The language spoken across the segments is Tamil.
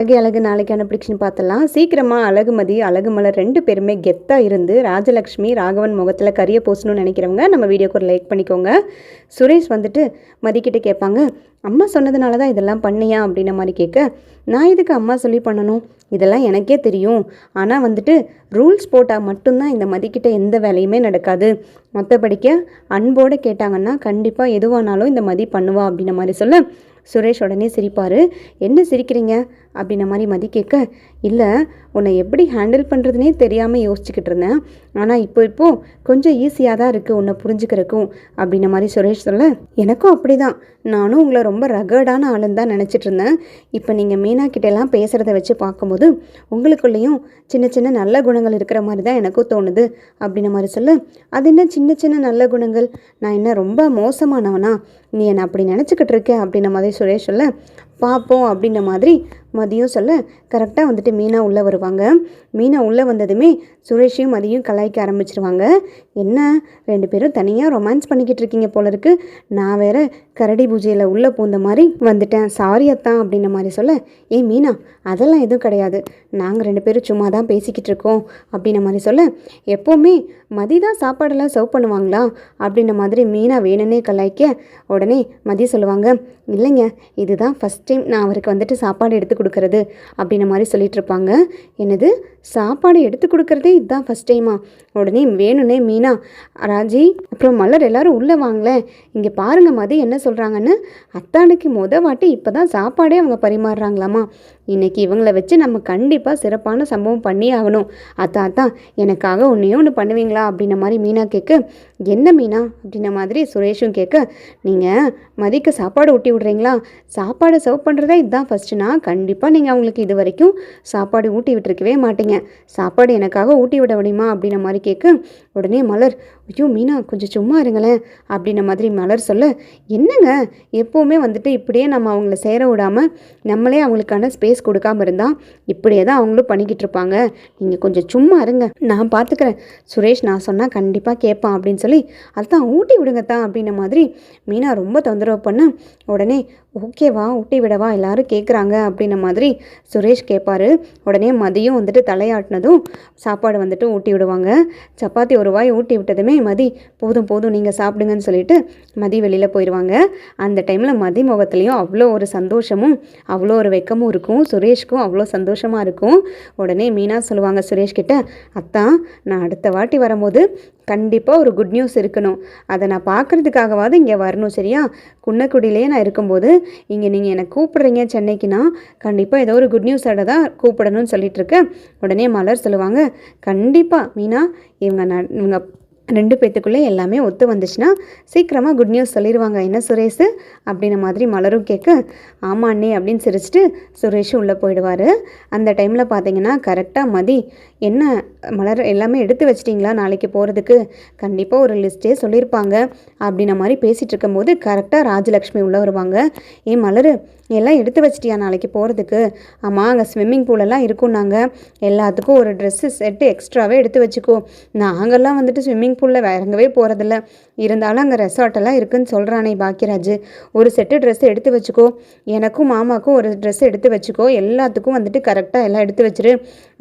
அழகு அழகு நாளைக்கான ப்ரிடிக்ஷன் பார்த்தலாம். சீக்கிரமாக அழகுமதி அழகுமலர் 2 பேருமே கெத்தாக இருந்து ராஜலக்ஷ்மி ராகவன் முகத்தில் கரிய பூசணும்னு நினைக்கிறவங்க நம்ம வீடியோக்கு ஒரு லைக் பண்ணிக்கோங்க. சுரேஷ் வந்துட்டு மதிக்கிட்ட கேட்பாங்க, அம்மா சொன்னதுனால தான் இதெல்லாம் பண்ணியா அப்படின்ன மாதிரி கேட்க, நான் இதுக்கு அம்மா சொல்லி பண்ணணும், இதெல்லாம் எனக்கே தெரியும், ஆனால் வந்துட்டு ரூல்ஸ் போட்டால் மட்டும்தான் இந்த மதிக்கிட்ட எந்த வேலையுமே நடக்காது, மற்றபடிக்க அன்போடு கேட்டாங்கன்னா கண்டிப்பாக எதுவானாலும் இந்த மதி பண்ணுவா அப்படின்ன மாதிரி சொல்ல சுரேஷ் உடனே சிரிப்பார். என்ன சிரிக்கிறீங்க அப்படின்ன மாதிரி மதி கேட்க, இல்லை உன்னை எப்படி ஹேண்டில் பண்ணுறதுனே தெரியாமல் யோசிச்சுக்கிட்டு இருந்தேன், ஆனால் இப்போ கொஞ்சம் ஈஸியாக தான் இருக்குது உன்னை புரிஞ்சுக்கிறக்கும் அப்படின்ன மாதிரி சுரேஷ் சொல்ல, எனக்கும் அப்படி தான், நானும் உங்களை ரொம்ப ரகடான ஆளுன்னு தான் நினச்சிட்டு இருந்தேன். இப்போ நீங்கள் மீனா கிட்டெல்லாம் பேசுகிறத வச்சு பார்க்கும்போது உங்களுக்குள்ளேயும் சின்ன சின்ன நல்ல குணங்கள் இருக்கிற மாதிரி தான் எனக்கும் தோணுது அப்படின்ன மாதிரி சொல்ல, அது என்ன சின்ன சின்ன நல்ல குணங்கள், நான் என்ன ரொம்ப மோசமானவனா, நீ என்னை அப்படி நினச்சிக்கிட்டு இருக்க அப்படின்ன மாதிரி சுரேஷ் சொல்ல, பார்ப்போம் அப்படின்ற மாதிரி மதியம் சொல்ல கரெக்டாக வந்துட்டு மீனா உள்ளே வருவாங்க. மீனா உள்ளே வந்ததுமே சுரேஷையும் மதியம் கலாய்க்க ஆரம்பிச்சிருவாங்க. என்ன 2 பேரும் தனியாக ரொமான்ஸ் பண்ணிக்கிட்டு இருக்கீங்க போல இருக்கு, நான் வேற கரடி பூஜையில் உள்ளே பூந்த மாதிரி வந்துட்டேன், சாரி அத்தான் அப்படின்ன மாதிரி சொல்ல, ஏய் மீனா அதெல்லாம் எதுவும் கிடையாது, நாங்கள் 2 பேரும் சும்மா தான் பேசிக்கிட்டு இருக்கோம் அப்படின்ன மாதிரி சொல்ல, எப்போவுமே மதி தான் சாப்பாடெல்லாம் சர்வ் பண்ணுவாங்களா அப்படின்ன மாதிரி மீனா வேணுன்னே கலாய்க்க உடனே மதி சொல்லுவாங்க, இல்லைங்க இதுதான் ஃபஸ்ட் டைம் நான் அவருக்கு வந்துட்டு சாப்பாடு எடுத்து கொடுக்கறது அப்படின்ன மாதிரி சொல்லிட்டு இருப்பாங்க. என்னது சாப்பாடு எடுத்து கொடுக்கறதே இதுதான் ஃபஸ்ட் டைமா? உடனே வேணும்னே மீனா, ராஜி அப்புறம் மலர் எல்லாரும் உள்ளே வாங்களேன், இங்கே பாருங்கள் மதி என்ன சொல்கிறாங்கன்னு, அத்தானுக்கு வாட்டி இப்போ தான் சாப்பாடே அவங்க பரிமாறுறாங்களாமா, இன்றைக்கி இவங்களை வச்சு நம்ம கண்டிப்பாக சிறப்பான சம்பவம் பண்ணி ஆகணும், அத்தான் எனக்காக ஒன்று பண்ணுவீங்களா அப்படின்ன மாதிரி மீனா கேட்க, என்ன மீனா அப்படின்ன மாதிரி சுரேஷும் கேட்க, நீங்கள் மதிக்கு சாப்பாடு ஊட்டி விட்றீங்களா, சாப்பாடு சர்வ் பண்ணுறதா இதுதான் ஃபஸ்ட்டுனா கண்டிப்பாக நீங்கள் அவங்களுக்கு இது வரைக்கும் சாப்பாடு ஊட்டி விட்டுருக்கவே மாட்டீங்க, சாப்பாடு எனக்காக ஊட்டி விட முடியுமா அப்படின்ன மாதிரி கேட்க உடனே மலர், ஐயோ மீனா கொஞ்சம் சும்மா இருங்களேன் அப்படின்ன மாதிரி மலர் சொல்ல, என்னங்க எப்போவுமே வந்துட்டு இப்படியே நம்ம அவங்கள சேர விடாமல் நம்மளே அவங்களுக்கான ஸ்பேஸ் கொடுக்காம இருந்தால் இப்படியே தான் அவங்களும் பண்ணிக்கிட்டு இருப்பாங்க, நீங்கள் கொஞ்சம் சும்மா இருங்க நான் பார்த்துக்கிறேன், சுரேஷ் நான் சொன்னால் கண்டிப்பாக கேட்பான் அப்படின்னு சொல்லி அதுதான் ஊட்டி விடுங்கத்தான் அப்படின்ன மாதிரி மீனா ரொம்ப தொந்தரவு பண்ண உடனே ஓகேவா ஊட்டி விடவா எல்லாரும் கேட்குறாங்க அப்படின்ன மாதிரி சுரேஷ் கேட்பாரு. உடனே மதியம் வந்துட்டு தலையாட்டினதும் சாப்பாடு வந்துட்டு ஊட்டி விடுவாங்க. சப்பாத்தி ஒரு வாய் ஊட்டி விட்டதுமே மதி போதும் நீங்கள் சாப்பிடுங்கன்னு சொல்லிட்டு மதி வெளியில் போயிடுவாங்க. அந்த டைமில் மதி முகத்துலேயும் அவ்வளோ ஒரு சந்தோஷமும் அவ்வளோ ஒரு வெக்கமும் இருக்கும், சுரேஷ்க்கும் அவ்வளோ சந்தோஷமாக இருக்கும். உடனே மீனா சொல்லுவாங்க சுரேஷ்கிட்ட, அத்தான் நான் அடுத்த வாட்டி வரும்போது கண்டிப்பாக ஒரு குட் நியூஸ் இருக்கணும், அதை நான் பார்க்குறதுக்காகவாது இங்கே வரணும் சரியா, குன்னக்குடியிலே நான் இருக்கும்போது இங்கே நீங்கள் என்னை கூப்பிட்றீங்க சென்னைக்குன்னா கண்டிப்பாக ஏதோ ஒரு குட் நியூஸோட தான் கூப்பிடணும்னு சொல்லிட்டு இருக்கேன். உடனே மலர் சொல்லுவாங்க, கண்டிப்பாக மீனா இவங்க 2 பேத்துக்குள்ளே எல்லாமே ஒத்து வந்துச்சுன்னா சீக்கிரமாக குட் நியூஸ் சொல்லிடுவாங்க என்ன சுரேஷ் அப்படின்ன மாதிரி மலரும் கேட்க, ஆமாம் அண்ணே அப்படின்னு சிரிச்சிட்டு சுரேஷும் உள்ளே போயிடுவார். அந்த டைமில் பார்த்தீங்கன்னா கரெக்டாக மதி, என்ன மலர் எல்லாமே எடுத்து வச்சிட்டிங்களா நாளைக்கு போகிறதுக்கு, கண்டிப்பாக ஒரு லிஸ்ட்டே சொல்லியிருப்பாங்க அப்படின்ன மாதிரி பேசிகிட்டு இருக்கும்போது கரெக்டாக ராஜலக்ஷ்மி உள்ளே வருவாங்க. ஏன் மலர் எல்லாம் எடுத்து வச்சிட்டியா நாளைக்கு போகிறதுக்கு, ஆமாம் அங்கே ஸ்விம்மிங் பூலெல்லாம் இருக்கும்னாங்க, எல்லாத்துக்கும் ஒரு ட்ரெஸ்ஸு செட்டு எக்ஸ்ட்ராவே எடுத்து வச்சுக்கோ, நாங்கள்லாம் வந்துட்டு ஸ்விம்மிங் பூலில் இறங்கவே போகிறதில்ல, இருந்தாலும் அங்கே ரெசார்ட்டெல்லாம் இருக்குதுன்னு சொல்கிறானே பாக்கியராஜ், ஒரு செட்டு ட்ரெஸ்ஸு எடுத்து வச்சுக்கோ, எனக்கும் மாமாவுக்கும் ஒரு ட்ரெஸ்ஸு எடுத்து வச்சுக்கோ, எல்லாத்துக்கும் வந்துட்டு கரெக்டாக எல்லாம் எடுத்து வச்சிரு,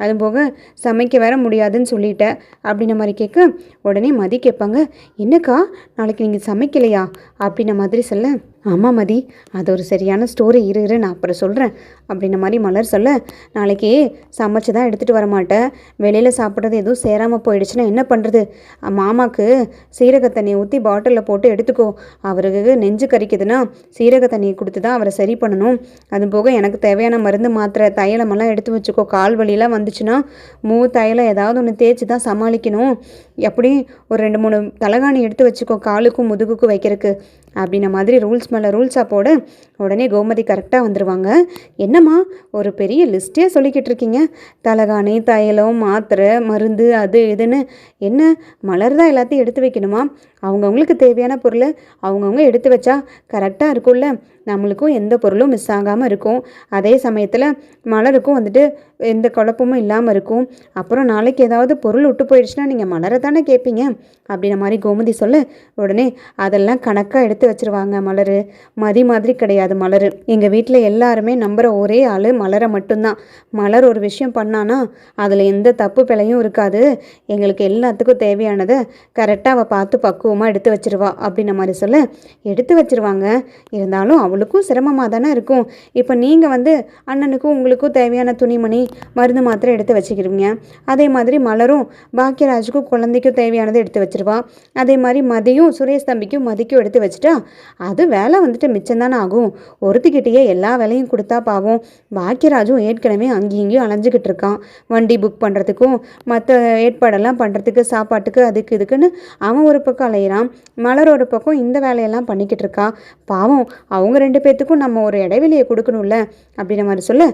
அதுபோக சமைக்க வேற முடியாதுன்னு சொல்லிட்டேன் அப்படின்ன மாதிரி கேட்க உடனே மதி கேட்பாங்க, என்னக்கா நாளைக்கு நீங்கள் சமைக்கலையா அப்படின்ன மாதிரி சொல்ல, ஆமாம் மதி அது ஒரு சரியான ஸ்டோரி இரு நான் அப்புறம் சொல்கிறேன் அப்படின்ன மாதிரி மலர் சொல்ல, நாளைக்கு சமைச்சு தான் எடுத்துகிட்டு வர மாட்டேன், வெளியில் சாப்பிட்றது எதுவும் சேராமல் போயிடுச்சுன்னா என்ன பண்ணுறது, மாமாவுக்கு சீரக தண்ணியை ஊற்றி பாட்டிலில் போட்டு எடுத்துக்கோ, அவருக்கு நெஞ்சு கறிக்குதுன்னா சீரக தண்ணியை கொடுத்து தான் அவரை சரி பண்ணணும், அதுபோக எனக்கு தேவையான மருந்து மாத்திரை தைலமெல்லாம் எடுத்து வச்சுக்கோ, கால் வலியெல்லாம் வந்துச்சுன்னா தைலம் ஏதாவது ஒன்று தேய்ச்சி தான் சமாளிக்கணும், எப்படி ஒரு 2-3 தலகாணி எடுத்து வச்சுக்கோ காலுக்கும் முதுகுக்கும் வைக்கிறதுக்கு அப்படின்ன மாதிரி ரூல்ஸ் மேலே ரூல்ஸாக போட உடனே கோமதி கரெக்டாக வந்துடுவாங்க. என்னம்மா ஒரு பெரிய லிஸ்ட்டே சொல்லிக்கிட்டு இருக்கீங்க, தலகாணி தைலம் மாத்திரை மருந்து அது இதுன்னு, என்ன மலர் தான் எல்லாத்தையும் எடுத்து வைக்கணுமா, அவங்கவுங்களுக்கு தேவையான பொருளை அவங்கவுங்க எடுத்து வச்சா கரெக்டாக இருக்கும்ல நம்மளுக்கும் எந்த பொருளும் மிஸ் ஆகாமல் இருக்கும். அதே சமயத்தில் மலருக்கும் வந்துட்டு எந்த குழப்பமும் இல்லாமல் இருக்கும். அப்புறம் நாளைக்கு ஏதாவது பொருள் விட்டு போயிடுச்சுன்னா நீங்கள் மலரை தானே கேட்பீங்க அப்படின்ன மாதிரி கோமதி சொல்ல, உடனே அதெல்லாம் கணக்காக எடுத்து வச்சுருவாங்க. மலர் மதி மாதிரி கிடையாது. மலர் எங்கள் வீட்டில் எல்லாருமே நம்புகிற ஒரே ஆள் மலரை மட்டும்தான். மலர் ஒரு விஷயம் பண்ணானா அதில் எந்த தப்பு பிழையும் இருக்காது. எங்களுக்கு எல்லாத்துக்கும் தேவையானதை கரெக்டாக அவள் பார்த்து பக்குவமாக எடுத்து வச்சிருவா அப்படின்ன மாதிரி சொல்ல, எடுத்து வச்சிருவாங்க. இருந்தாலும் அவளுக்கும் சிரமமாக தானே இருக்கும். இப்போ நீங்கள் வந்து அண்ணனுக்கும் உங்களுக்கும் தேவையான துணிமணி மருந்து மாத்திரை எடுத்து வச்சுக்கிருவீங்க. அதே மாதிரி மலரும் பாக்கியராஜுக்கும் குழந்தைக்கும் தேவையானதை எடுத்து வச்சிருவா. அதே மாதிரி மதியும் சுரேஷ் தம்பிக்கும் மதிக்கும் எடுத்து வச்சுட்டா அது வேலை வந்துட்டு மிச்சம்தானே ஆகும். ஒருத்திக்கிட்டேயே எல்லா வேலையும் கொடுத்தா பாவம். பாக்கியராஜும் ஏற்கனவே அங்கேயும் இங்கேயும் அலைஞ்சிக்கிட்டு இருக்கான். வண்டி புக் பண்ணுறதுக்கும் மற்ற ஏற்பாடெல்லாம் பண்ணுறதுக்கு சாப்பாட்டுக்கு அதுக்கு இதுக்குன்னு அவன் ஒரு பக்கம் அலையிறான். மலர் ஒரு பக்கம் இந்த வேலையெல்லாம் பண்ணிக்கிட்டு இருக்கா. பாவம் அவங்க 2 பேர்த்துக்கும் நம்ம ஒரு இடைவெளியை கொடுக்கணும்ல அப்படின்ற மாதிரி சொல்ல,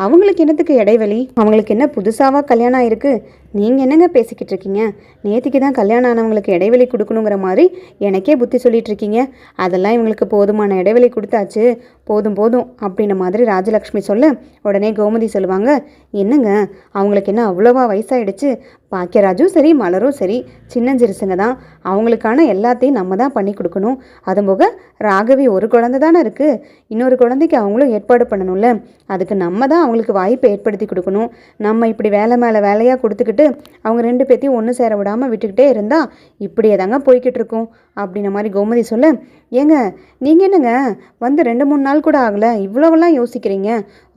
அவங்களுக்கு என்னத்துக்கு இடைவெளி? அவங்களுக்கு என்ன புதுசாக கல்யாணம் ஆயிருக்கு? நீங்கள் என்னங்க பேசிக்கிட்டு இருக்கீங்க? நேற்றுக்கு தான் கல்யாணம் ஆனவங்களுக்கு இடைவெளி கொடுக்கணுங்கிற மாதிரி எனக்கே புத்தி சொல்லிட்டு இருக்கீங்க. அதெல்லாம் இவங்களுக்கு போதுமான இடைவெளி கொடுத்தாச்சு, போதும் போதும் அப்படின்ன மாதிரி ராஜலக்ஷ்மி சொல்ல, உடனே கோமதி சொல்லுவாங்க, என்னங்க அவங்களுக்கு என்ன அவ்வளோவா வயசாகிடுச்சு? பாக்கியராஜும் சரி மலரும் சரி சின்னஞ்சிறுசுங்க தான். அவங்களுக்கான எல்லாத்தையும் நம்ம தான் பண்ணி கொடுக்கணும். அதுபோக ராகவி ஒரு குழந்தை தானே இருக்குது. இன்னொரு குழந்தைக்கு அவங்களும் ஏற்பாடு பண்ணணும்ல. அதுக்கு நம்ம தான் அவங்களுக்கு வாய்ப்பை ஏற்படுத்தி கொடுக்கணும். நம்ம இப்படி வேலை மேலே வேலையாக கொடுத்துக்கிட்டு அவங்க 2 பேர்த்தையும் ஒன்று சேர விடாமல் விட்டுக்கிட்டே இருந்தால் இப்படியே தாங்க போய்கிட்டு இருக்கும் அப்படின்ன மாதிரி கோமதி சொல்ல, ஏங்க நீங்கள் என்னங்க வந்து 2-3 நாள் கூட ஆகலை, இவ்வளோவெல்லாம் யோசிக்கிறீங்க?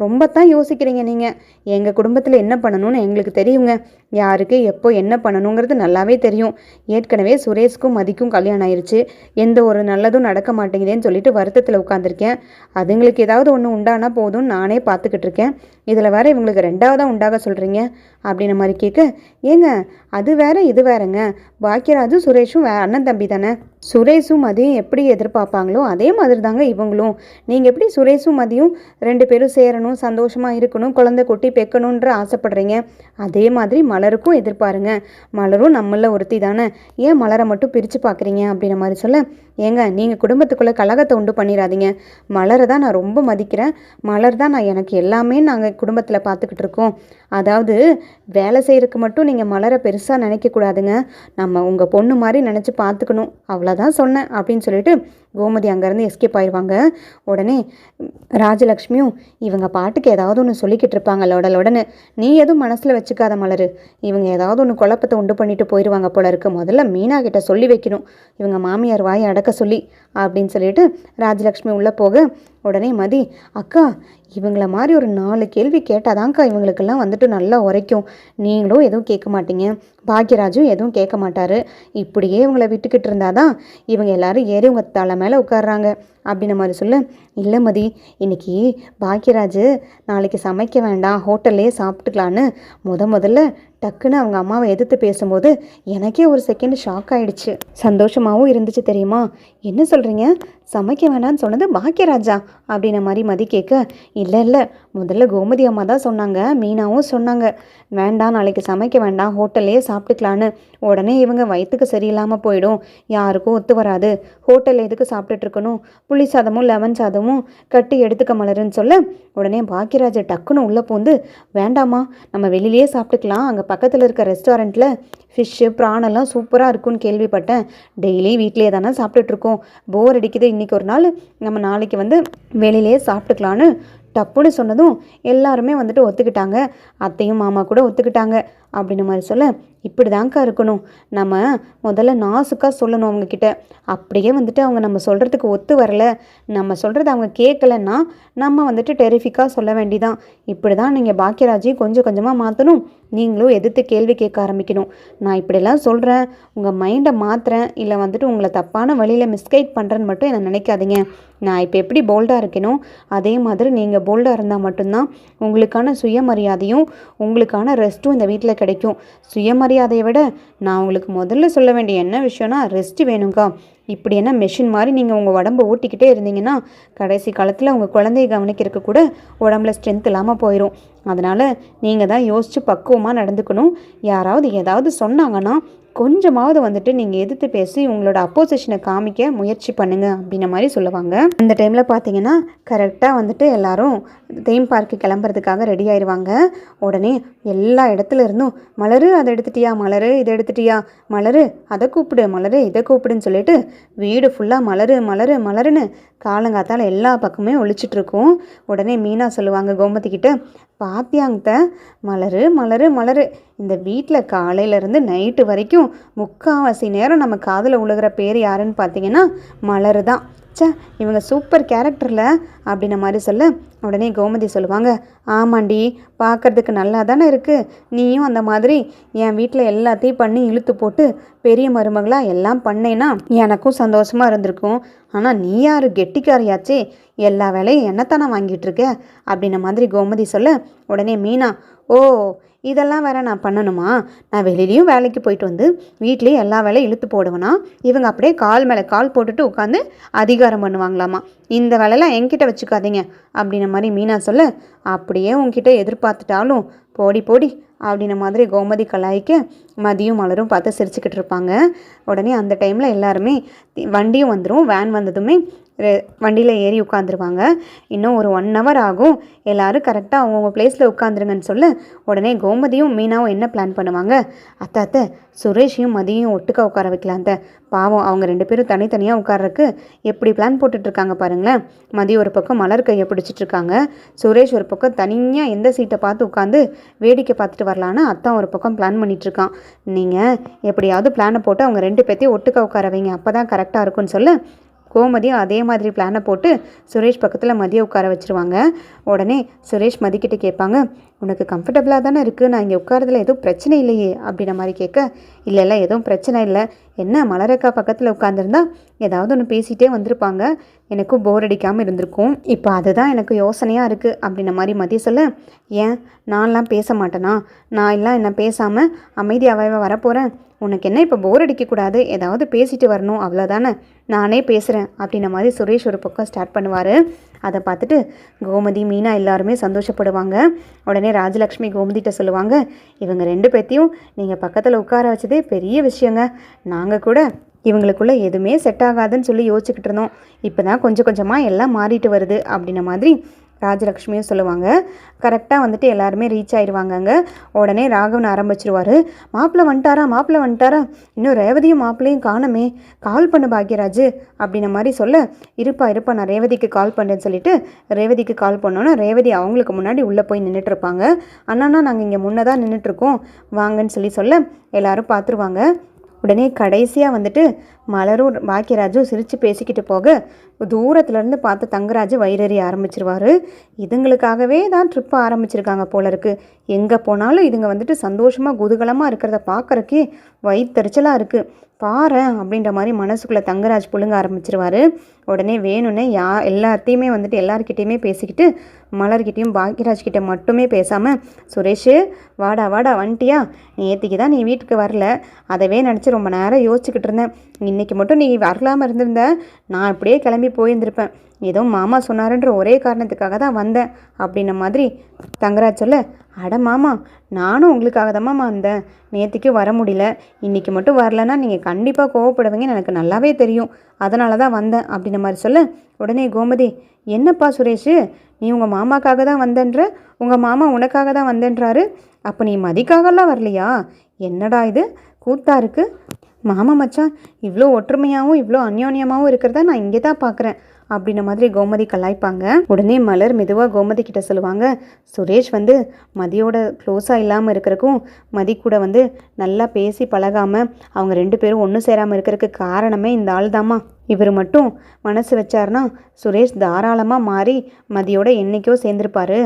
ரொம்ப தான் யோசிக்கிறீங்க நீங்கள். எங்கள் குடும்பத்தில் என்ன பண்ணணும்னு எங்களுக்கு தெரியுங்க. யாருக்கு எப்போ என்ன பண்ணணுங்கிறது நல்லாவே தெரியும். ஏற்கனவே சுரேஷ்க்கும் மதிக்கும் கல்யாணம் ஆயிடுச்சு. எந்த ஒரு நல்லதும் நடக்க மாட்டேங்குதேன்னு சொல்லிட்டு வருத்தத்தில் உட்காந்துருக்கேன். அதுங்களுக்கு ஏதாவது ஒன்று உண்டானா போதும் நானே பார்த்துக்கிட்டு இருக்கேன். இதில் வேற இவங்களுக்கு 2ஆவதாக உண்டாக சொல்கிறீங்க அப்படின்ன மாதிரி கேட்க, ஏங்க அது வேற இது வேறங்க. பாக்கியராஜும் சுரேஷும் அண்ணன் தம்பி தானே. சுரேஷும் மதியும் எப்படி எதிர்பார்ப்பாங்களோ அதே மாதிரி தாங்க இவங்களும். நீங்கள் எப்படி சுரேஷும் மதியும் 2 பேரும் சேரணும், சந்தோஷமாக இருக்கணும், குழந்தை கொட்டி பெக்கணுன்ற ஆசைப்படுறீங்க, அதே மாதிரி மலருக்கும் எதிர்பாருங்க. மலரும் நம்மள ஒருத்தி தானே. ஏன் மலரை மட்டும் பிரித்து பார்க்குறீங்க அப்படின்ன மாதிரி சொல்ல, ஏங்க நீங்கள் குடும்பத்துக்குள்ளே கலகத்தை உண்டு பண்ணிடாதீங்க. மலரை தான் நான் ரொம்ப மதிக்கிறேன். மலர் தான் எனக்கு எல்லாமே நாங்கள் குடும்பத்தில் பார்த்துக்கிட்டு இருக்கோம். அதாவது வேலை செய்கிறதுக்கு மட்டும் நீங்கள் மலரை பெருசாக நினைக்கக்கூடாதுங்க. நம்ம உங்கள் பொண்ணு மாதிரி நினச்சி பார்த்துக்கணும், அவ்வளோதான் சொன்னேன் அப்படின்னு சொல்லிட்டு கோமதி அங்கேருந்து எஸ்கேப் ஆயிடுவாங்க. உடனே ராஜலக்ஷ்மியும் இவங்க பாட்டுக்கு ஏதாவது ஒன்று சொல்லிக்கிட்டு இருப்பாங்க லொடலொடன்னு. நீ எதுவும் மனசில் வச்சுக்காத மலர், இவங்க ஏதாவது ஒன்று குழப்பத்தை உண்டு பண்ணிட்டு போயிடுவாங்க போல இருக்கு. முதல்ல மீனா கிட்ட சொல்லி வைக்கணும், இவங்க மாமியார் வாயை அடக்க சொல்லி அப்படின்னு சொல்லிட்டு ராஜலக்ஷ்மி உள்ளே போக, உடனே மதி, அக்கா இவங்கள மாதிரி ஒரு 4 கேள்வி கேட்டாதான்க்கா இவங்களுக்கெல்லாம் வந்துட்டு நல்லா உரைக்கும். நீங்களும் எதுவும் கேட்க மாட்டீங்க, பாக்யராஜும் எதுவும் கேட்க மாட்டார். இப்படியே இவங்களை விட்டுக்கிட்டு இருந்தாதான் இவங்க எல்லாரும் ஏறி உங்கள் தலை மேலே உட்காடுறாங்க அப்படின்ன மாதிரி சொல்ல, இல்லை மதி, இன்னைக்கு பாக்யராஜ் நாளைக்கு சமைக்க வேண்டாம் ஹோட்டல்லே சாப்பிட்டுக்கலான்னு முதல்ல டக்குன்னு அவங்க அம்மாவை எதிர்த்து பேசும்போது எனக்கே ஒரு செகண்ட் ஷாக் ஆகிடுச்சு. சந்தோஷமாகவும் இருந்துச்சு தெரியுமா. என்ன சொல்கிறீங்க? சமைக்க வேண்டான்னு சொன்னது பாக்யராஜா அப்படின்ன மாதிரி மதி கேட்க, இல்லை முதல்ல கோமதி அம்மா தான் சொன்னாங்க, மீனாவும் சொன்னாங்க வேண்டாம் நாளைக்கு சமைக்க வேண்டாம் ஹோட்டல்லே சாப்பிட்டுக்கலான்னு. உடனே இவங்க வயிற்றுக்கு சரியில்லாமல் போயிடும், யாருக்கும் ஒத்து வராது, ஹோட்டலில் எதுக்கு சாப்பிட்டுட்டு இருக்கணும், புளி சாதமும் லெமன் சாதமும் கட்டி எடுத்துக்க மலருன்னு சொல்ல, உடனே பாக்யராஜ டக்குன்னு உள்ளே பூந்து, வேண்டாமா நம்ம வெளியிலேயே சாப்பிட்டுக்கலாம், அங்கே பக்கத்தில் இருக்க ரெஸ்டாரண்ட்டில் ஃபிஷ்ஷு ப்ரானெல்லாம் சூப்பராக இருக்குன்னு கேள்விப்பட்டேன், டெய்லி வீட்டிலே தானே சாப்பிட்டுட்ருக்கோம், போர் அடிக்குது, இன்றைக்கி ஒரு நாள் நம்ம நாளைக்கு வந்து வெளியிலே சாப்பிட்டுக்கலான்னு டப்புன்னு சொன்னதும் எல்லாருமே வந்துட்டு ஒத்துக்கிட்டாங்க. அத்தையும் மாமா கூட ஒத்துக்கிட்டாங்க அப்படின்ன மாதிரி சொல்ல, இப்படி தாங்க்கா இருக்கணும். நம்ம முதல்ல நாசுக்காக சொல்லணும் அவங்கக்கிட்ட. அப்படியே வந்துட்டு அவங்க நம்ம சொல்கிறதுக்கு ஒத்து வரலை, நம்ம சொல்கிறத அவங்க கேட்கலன்னா நம்ம வந்துட்டு டெரிஃபிக்காக சொல்ல வேண்டிதான். இப்படி தான் நீங்கள் பாக்யராஜையும் கொஞ்சம் கொஞ்சமாக மாற்றணும், நீங்களும் எதிர்த்து கேள்வி கேட்க ஆரம்பிக்கணும். நான் இப்படிலாம் சொல்கிறேன், உங்கள் மைண்டை மாற்றுறேன், இல்லை வந்துட்டு உங்களை தப்பான வழியில் மிஸ்கைட் பண்ணுறேன்னு மட்டும் என்னை நினைக்காதீங்க. நான் இப்போ எப்படி போல்டாக இருக்கேனோ அதே மாதிரி நீங்கள் போல்டாக இருந்தால் மட்டும்தான் உங்களுக்கான சுயமரியாதையும் உங்களுக்கான ரெஸ்ட்டும் இந்த வீட்டில் கிடைக்கும். சுயமரியாதையை விட நான் உங்களுக்கு முதல்ல சொல்ல வேண்டிய என்ன விஷயம்னா ரெஸ்ட் வேணுங்க்கா. இப்படி என்ன மெஷின் மாதிரி நீங்கள் உங்கள் உடம்பை ஓட்டிக்கிட்டே இருந்தீங்கன்னா கடைசி காலத்தில் உங்கள் குழந்தைய கவனிக்கிறதுக்கு கூட உடம்புல ஸ்ட்ரென்த் இல்லாமல் போயிடும். அதனால் நீங்கள் தான் யோசித்து பக்குவமாக நடந்துக்கணும். யாராவது ஏதாவது சொன்னாங்கன்னா கொஞ்சமாவது வந்துட்டு நீங்கள் எதிர்த்து பேசி உங்களோட அப்போசிஷனை காமிக்க முயற்சி பண்ணுங்க அப்படின்ன மாதிரி சொல்லுவாங்க. அந்த டைமில் பார்த்தீங்கன்னா கரெக்டாக வந்துட்டு எல்லாரும் தீம் பார்க்கு கிளம்புறதுக்காக ரெடி ஆயிடுவாங்க. உடனே எல்லா இடத்துல இருந்தும் மலரு அதை எடுத்துட்டியா, மலரு இதை எடுத்துட்டியா, மலரு அதை கூப்பிடு, மலரு இதை கூப்பிடுன்னு சொல்லிட்டு வீடு ஃபுல்லாக மலரு மலரு மலருன்னு காலங்காத்தால் எல்லா பக்கமே ஒழிச்சிட்ருக்கும். உடனே மீனா சொல்லுவாங்க கோமதி கிட்ட, பாத்தியாங்க மலரு மலரு மலரு, இந்த வீட்டில் காலையிலேருந்து நைட்டு வரைக்கும் முக்கால்வாசி நேரம் நம்ம காதில் உழுகிற பேர் யாருன்னு பார்த்தீங்கன்னா மலரு தான். சே, இவங்க சூப்பர் கேரக்டரில் அப்படின்ன மாதிரி சொல்ல உடனே கோமதி சொல்லுவாங்க, ஆமாண்டி பார்க்குறதுக்கு நல்லா தானே இருக்குது, நீயும் அந்த மாதிரி என் வீட்டில் எல்லாத்தையும் பண்ணி இழுத்து போட்டு பெரிய மருமகளாக எல்லாம் பண்ணேன்னா எனக்கும் சந்தோஷமாக இருந்திருக்கும். ஆனால் நீ யார் கெட்டிக்காரியாச்சே, எல்லா வேலையும் என்னத்தானே வாங்கிட்டு இருக்க அப்படின்ன மாதிரி கோமதி சொல்ல உடனே மீனா, ஓ இதெல்லாம் வேற நான் பண்ணணுமா, நான் வெளியிலையும் வேலைக்கு போயிட்டு வந்து வீட்லேயும் எல்லா வேலையும் இழுத்து போடுவேனா, இவங்க அப்படியே கால் மேலே கால் போட்டுட்டு உட்காந்து அதிகாரம் பண்ணுவாங்களாமா, இந்த வேலையெல்லாம் என்கிட்ட வச்சுக்காதீங்க அப்படின்ன மாதிரி மீனா சொல்ல, அப்படியே உங்ககிட்ட எதிர்பார்த்துட்டாலும் போடி போடி அப்படின்ன மாதிரி கோமதி கலாய்க்க மதியும் மலரும் பார்த்து சிரிச்சுக்கிட்டு இருப்பாங்க. உடனே அந்த டைமில் எல்லாருமே வண்டியும் வந்துடும். வேன் வந்ததுமே வண்டியில் ஏறி உட்காந்துருவாங்க. இன்னும் ஒரு 1 hour ஆகும், எல்லோரும் கரெக்டாக அவங்கவுங்க பிளேஸில் உட்காந்துருங்கன்னு சொல்ல உடனே கோமதியும் மீனாவும் என்ன பிளான் பண்ணுவாங்க, அத்தை சுரேஷையும் மதியும் ஒட்டுக்கா உட்கார வைக்கலாம் அத்தை, பாவம் அவங்க 2 பேரும் தனித்தனியாக உட்கார்றதுக்கு எப்படி பிளான் போட்டுட்ருக்காங்க பாருங்களேன். மதி ஒரு பக்கம் மலர் கையை பிடிச்சிட்ருக்காங்க, சுரேஷ் ஒரு பக்கம் தனியாக எந்த சீட்டை பார்த்து உட்காந்து வேடிக்கை பார்த்துட்டு வரலான்னு அத்தான் ஒரு பக்கம் பிளான் பண்ணிகிட்ருக்கான். நீங்கள் எப்படியாவது பிளானை போட்டு அவங்க 2 பேர்த்தையும் ஒட்டுக்கா உட்கார வைங்க, அப்போ தான் கரெக்டாக இருக்குன்னு சொல்ல கோமதியும் அதே மாதிரி பிளானை போட்டு சுரேஷ் பக்கத்தில் மதியை உட்கார வச்சுருவாங்க. உடனே சுரேஷ் மதிக்கிட்ட கேட்பாங்க, உனக்கு கம்ஃபர்டபுளாக தானே இருக்குது, நான் இங்கே உட்காரதுல எதுவும் பிரச்சனை இல்லையே அப்படின்ன மாதிரி கேட்க, இல்லை எதுவும் பிரச்சனை இல்லை, என்ன மலரக்கா பக்கத்தில் உட்காந்துருந்தா ஏதாவது ஒன்று பேசிகிட்டே வந்திருப்பாங்க, எனக்கும் போர் அடிக்காமல் இருந்திருக்கும், இப்போ அதுதான் எனக்கு யோசனையாக இருக்குது அப்படின்ன மாதிரி மதிய சொல்ல, ஏன் நான்லாம் பேச மாட்டேனா, நான் எல்லாம் என்ன பேசாமல் அமைதியாகவே வரப்போகிறேன், உனக்கு என்ன இப்போ போர் அடிக்கக்கூடாது, ஏதாவது பேசிட்டு வரணும் அவ்வளோதானே, நானே பேசுகிறேன் அப்படின்ன மாதிரி சுரேஷ் ஒரு பக்கம் ஸ்டார்ட் பண்ணுவார். அதை பார்த்துட்டு கோமதி மீனா எல்லாருமே சந்தோஷப்படுவாங்க. உடனே ராஜலக்ஷ்மி கோமதிகிட்ட சொல்லுவாங்க, இவங்க 2 பேர்த்தையும் நீங்கள் பக்கத்தில் உட்கார வச்சதே பெரிய விஷயங்க, நாங்கள் கூட இவங்களுக்குள்ளே எதுவுமே செட் ஆகாதுன்னு சொல்லி யோசிச்சுக்கிட்டு இருந்தோம், இப்போ தான் கொஞ்சம் கொஞ்சமாக எல்லாம் மாறிட்டு வருது அப்படின்ன மாதிரி ராஜலக்ஷ்மியும் சொல்லுவாங்க. கரெக்டாக வந்துட்டு எல்லாருமே ரீச் ஆயிடுவாங்கங்க. உடனே ராகவன் ஆரம்பிச்சிருவார், மாப்பிள்ளை வந்துட்டாரா, இன்னும் ரேவதியும் மாப்பிள்ளையும் காணமே, கால் பண்ணு பாக்யராஜ் அப்படின்ன மாதிரி சொல்ல, இருப்பா நான் ரேவதிக்கு கால் பண்ணுறேன்னு சொல்லிட்டு ரேவதிக்கு கால் பண்ணோன்னா ரேவதி அவங்களுக்கு முன்னாடி உள்ளே போய் நின்றுட்டுருப்பாங்க. அண்ணா நாங்கள் இங்கே முன்னே தான் நின்றுட்டுருக்கோம் வாங்கன்னு சொல்ல எல்லாரும் பார்த்துருவாங்க. உடனே கடைசியாக வந்துட்டு மலரும் பாக்கியராஜும் சிரித்து பேசிக்கிட்டு போக தூரத்துலேருந்து பார்த்து தங்கராஜ் வயிறறி ஆரம்பிச்சிருவார். இதுங்களுக்காகவே தான் ட்ரிப்பு ஆரம்பிச்சிருக்காங்க போல இருக்குது, எங்கே போனாலும் இதுங்க வந்துட்டு சந்தோஷமாக குதூகலமாக இருக்கிறத பார்க்குறக்கே வயிற்றெரிச்சலாக இருக்குது பாரேன் அப்படின்ற மாதிரி மனசுக்குள்ளே தங்கராஜ் புழுங்க ஆரம்பிச்சிருவார். உடனே வேணும்னே எல்லாத்தையுமே வந்துட்டு எல்லாருக்கிட்டேயுமே பேசிக்கிட்டு மலர்கிட்டையும் பாக்யராஜ்கிட்ட மட்டுமே பேசாமல், சுரேஷ் வாடா வந்துட்டியா, நேற்றுக்கு தான் நீ வீட்டுக்கு வரல, அதவே நினச்சி ரொம்ப நேரம் யோசிச்சுக்கிட்டு இருந்தேன், இன்றைக்கி மட்டும் நீ வரலாமல் இருந்திருந்த நான் இப்படியே கிளம்பி போயிருந்திருப்பேன், ஏதோ மாமா சொன்னாருன்ற ஒரே காரணத்துக்காக தான் வந்தேன் அப்படின்ன மாதிரி தங்கராஜ் சொல்ல, அட மாமா நானும் உங்களுக்காக தான் மாமா வந்தேன், நேற்றுக்கு வர முடியல, இன்றைக்கி மட்டும் வரலன்னா நீங்கள் கண்டிப்பாக கோவப்படுவீங்கன்னு எனக்கு நல்லாவே தெரியும், அதனால தான் வந்தேன் அப்படின்ன மாதிரி சொல்ல உடனே கோமதி, என்னப்பா சுரேஷ் நீ உங்கள் மாமாக்காக தான் வந்தேன்ற, உங்கள் மாமா உனக்காக தான் வந்தேன்றாரு, அப்போ நீ மதிக்காகலாம் வரலையா, என்னடா இது கூத்தா இருக்குது, மாமா மச்சான் இவ்வளோ ஒற்றுமையாகவும் இவ்வளோ அந்யோன்யமாகவும் இருக்கிறத நான் இங்கே தான் பார்க்குறேன் அப்படின்ன மாதிரி கோமதி கலாய்ப்பாங்க. உடனே மலர் மெதுவாக கோமதி கிட்ட சொல்லுவாங்க, சுரேஷ் வந்து மதியோட க்ளோஸாக இல்லாமல் இருக்கிறக்கும் மதி கூட வந்து நல்லா பேசி பழகாமல் அவங்க 2 பேரும் ஒன்று சேராமல் இருக்கிறதுக்கு காரணமே இந்த ஆள் தாம்மா, இவர் மட்டும் மனசு வச்சார்னா சுரேஷ் தாராளமாக மாறி மதியோட என்றைக்கோ சேர்ந்துருப்பார்,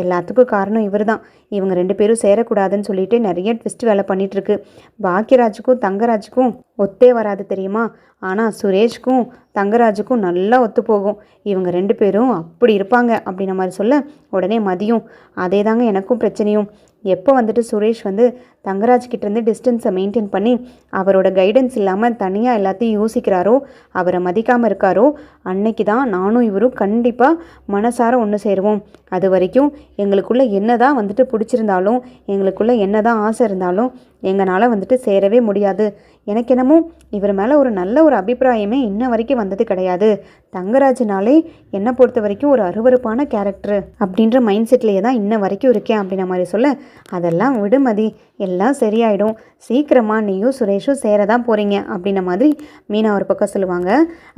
எல்லாத்துக்கும் காரணம் இவர் தான், இவங்க 2 பேரும் சேரக்கூடாதுன்னு சொல்லிட்டு நிறைய ட்விஸ்ட் வேலை பண்ணிகிட்ருக்கு, பாக்யராஜுக்கும் தங்கராஜுக்கும் ஒத்தே வராது தெரியுமா, ஆனால் சுரேஷ்க்கும் தங்கராஜுக்கும் நல்லா ஒத்து போகும், இவங்க 2 பேரும் அப்படி இருப்பாங்க அப்படின்ன மாதிரி சொல்ல உடனே மதியும், அதே தாங்க எனக்கும் பிரச்சனையும், எப்போ வந்துட்டு சுரேஷ் வந்து தங்கராஜ் கிட்டேருந்து டிஸ்டன்ஸை மெயின்டைன் பண்ணி அவரோட கைடன்ஸ் இல்லாமல் தனியாக எல்லாத்தையும் யோசிக்கிறாரோ, அவரை மதிக்காமல் இருக்காரோ, அன்னைக்கு தான் நானும் இவரும் கண்டிப்பாக மனசார ஒன்று சேருவோம். அது வரைக்கும் எங்களுக்குள்ளே என்ன தான் வந்துட்டு பிடிச்சிருந்தாலும், எங்களுக்குள்ளே என்ன தான் ஆசை இருந்தாலும் எங்களால் வந்துட்டு சேரவே முடியாது. எனக்கு என்னமோ இவர் மேலே ஒரு நல்ல ஒரு அபிப்பிராயமே இன்ன வரைக்கும் வந்தது கிடையாது. தங்கராஜனாலே என்னை பொறுத்த வரைக்கும் ஒரு அருவருப்பான கேரக்டர் அப்படின்ற மைண்ட் செட்லேயே தான் இன்ன வரைக்கும் இருக்கேன் அப்படின்ற மாதிரி சொல்ல, அதெல்லாம் விடுமதி, எல்லாம் சரியாயிடும், சீக்கிரமாக நீயும் சுரேஷும் சேர தான் போகிறீங்க அப்படின்ன மாதிரி மீனா ஒரு பக்கம் சொல்லுவாங்க.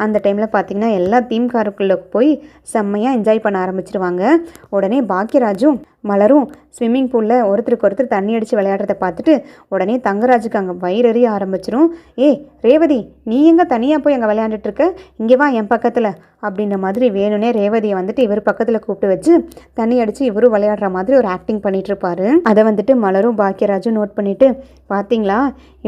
அந்த டைமில் பார்த்திங்கன்னா எல்லா தீம் காருக்குள்ளே போய் செம்மையாக என்ஜாய் பண்ண ஆரம்பிச்சிருவாங்க. உடனே பாக்கியராஜும் மலரும் ஸ்விம்மிங் பூலில் ஒருத்தருக்கு ஒருத்தர் தண்ணி அடித்து விளையாடுறத பார்த்துட்டு உடனே தங்கராஜுக்கு அங்கே வயிறறிய ஆரம்பிச்சிடும். ரேவதி, நீ எங்கே தனியாக போய் அங்கே விளையாண்டுட்டுருக்க, இங்கே வா என் பக்கத்தில் அப்படின்ற மாதிரி வேணும்னே ரேவதியை வந்துட்டு இவர் பக்கத்தில் கூப்பிட்டு வச்சு தண்ணி அடித்து இவரும் விளையாடுற மாதிரி ஒரு ஆக்டிங் பண்ணிகிட்ருப்பாரு. அதை வந்துட்டு மலரும் பாக்கியராஜும் நோட் பண்ணிவிட்டு, பார்த்தீங்களா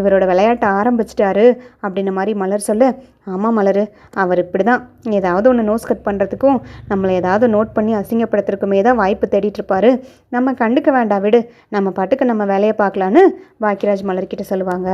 இவரோட விளையாட்டை ஆரம்பிச்சிட்டாரு அப்படின்ற மாதிரி மலர் சொல்ல, ஆமாம் மலர், அவர் இப்படி தான் ஏதாவது ஒன்று நோஸ் கட் பண்ணுறதுக்கும் நம்மளை ஏதாவது நோட் பண்ணி அசிங்கப்படுத்துறதுக்குமே தான் வாய்ப்பு தேடிட்டுருப்பாரு. நம்ம கண்டுக்க வேண்டாம், விடு, நம்ம பாட்டுக்கு நம்ம வேலையை பார்க்கலான்னு பாக்கியராஜ் மலர்கிட்ட சொல்லுவாங்க.